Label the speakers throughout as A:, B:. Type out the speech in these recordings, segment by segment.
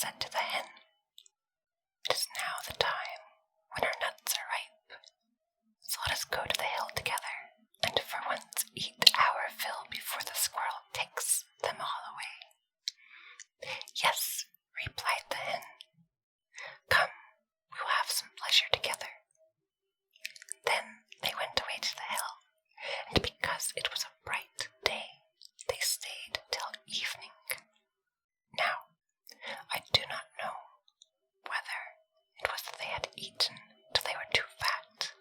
A: said to the hen, "It is now the time when our nuts are ripe, so let us go to the hill together, and for once eat our fill before the squirrel takes them all away." "Yes," replied the hen. "Come, we will have some pleasure together." Then they went away to the hill, and because it was a bright day, they stayed till evening. Now, I do not know whether it was that they had eaten till they were too fat,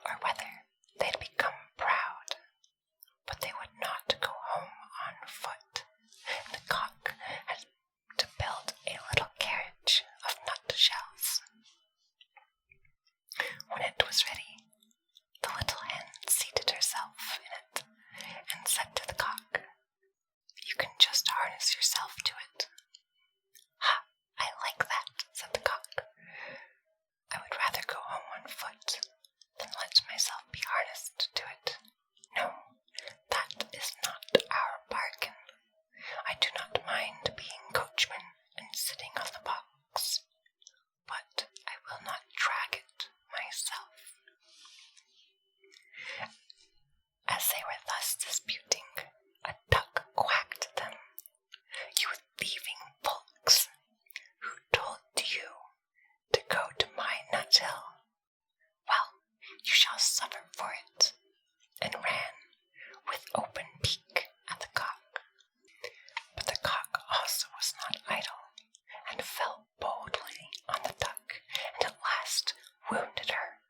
A: or whether they had become proud, but they would not go home on foot, and the cock had to build a little carriage of nutshells. When it was ready, the little hen seated herself in it and said to the cock, "You can just harness yourself to it." "Ha, I like that," said the cock. "I would rather go home on foot than let myself be harnessed to it. No, that is not our bargain. I do not mind being coachman and sitting on the box, but I will not drag it myself." As they were thus disputing, a duck quacked at them. "You thieving folks, who told you to go to my nut hill? Well, you shall suffer for it," and ran with open beak at the cock. But the cock also was not idle, and fell boldly on the duck, and at last wounded her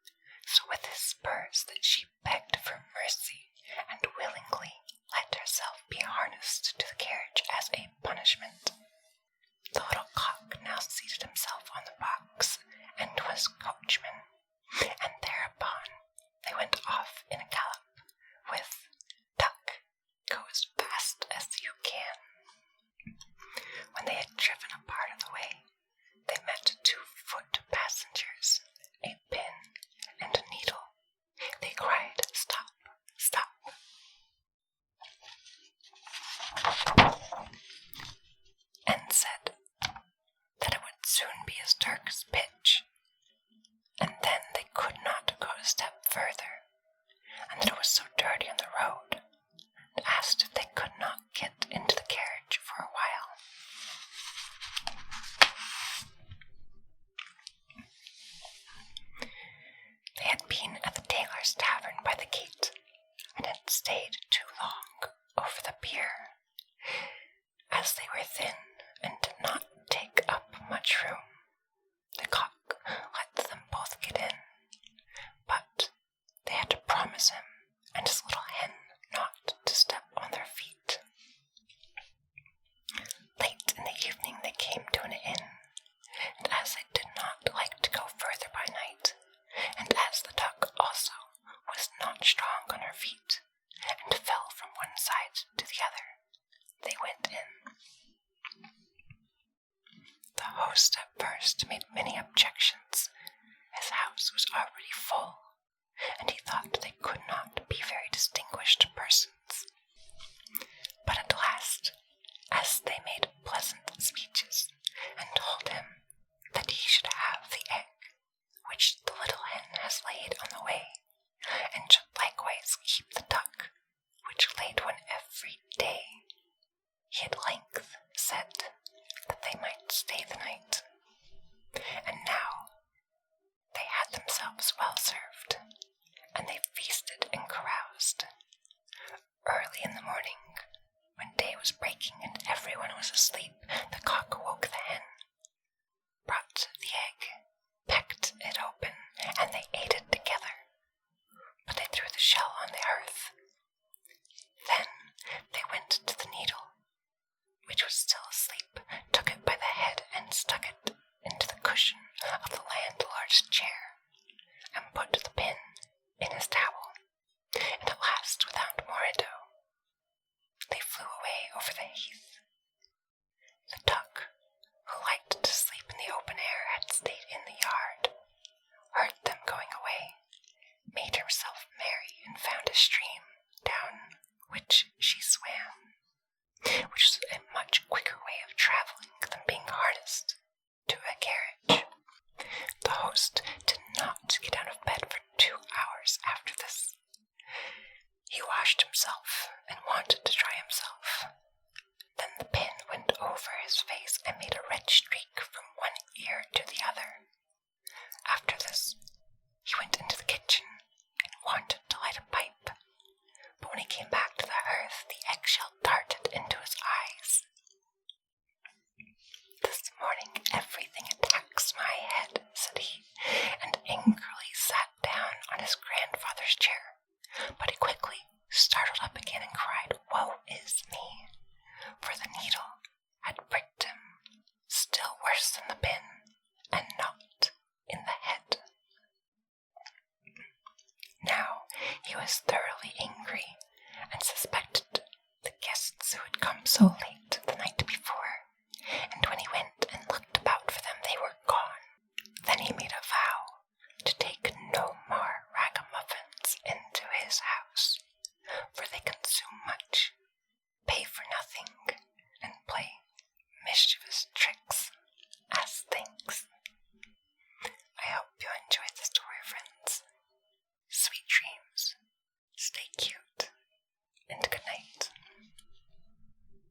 A: so with his spurs that she begged for mercy and willingly let herself be harnessed to the carriage as a punishment. The little cock now seated himself on the box and was coachman, and thereupon they went off in a gallop with "Duck, go as fast as you can." When they had driven a part of the way, they met 2 foot passengers, a pin and a needle. They cried, "Stop, stop!" and said that it would soon be as dark as pitch, and then they could not go a step further, and that it was so dirty on the road, and asked if they could not get into the carriage for a while. They had been at the tailor's tavern by the gate, and had stayed too long over the beer, as they were thin and did not take up much room. The cock let them both get in, but they had to promise him and his little hen not to step on their feet. Late in the evening they came to an inn, and as they did not like to go further by night, and as the duck also was not strong on her feet, and fell from one side to the other, they went in. The host at first made many objections. His house was already full, and he thought they could not be very distinguished persons. But at last, as they made pleasant speeches, and told him that he should have the egg which the little hen has laid on the way, and should likewise keep the duck, which laid one every day, he at length said that they might stay the night. And now they had themselves well served, and they feasted and caroused. Early in the morning, when day was breaking and everyone was asleep, the cock awoke the hen, brought the egg, pecked it open, and they ate it together, but they threw the shell on the hearth. Then they went to the needle, which was still asleep, took it by the head and stuck it into the cushion of the landlord's chair, and put the pin in his towel, and at last, without more ado, they flew away over the heath. was thoroughly angry.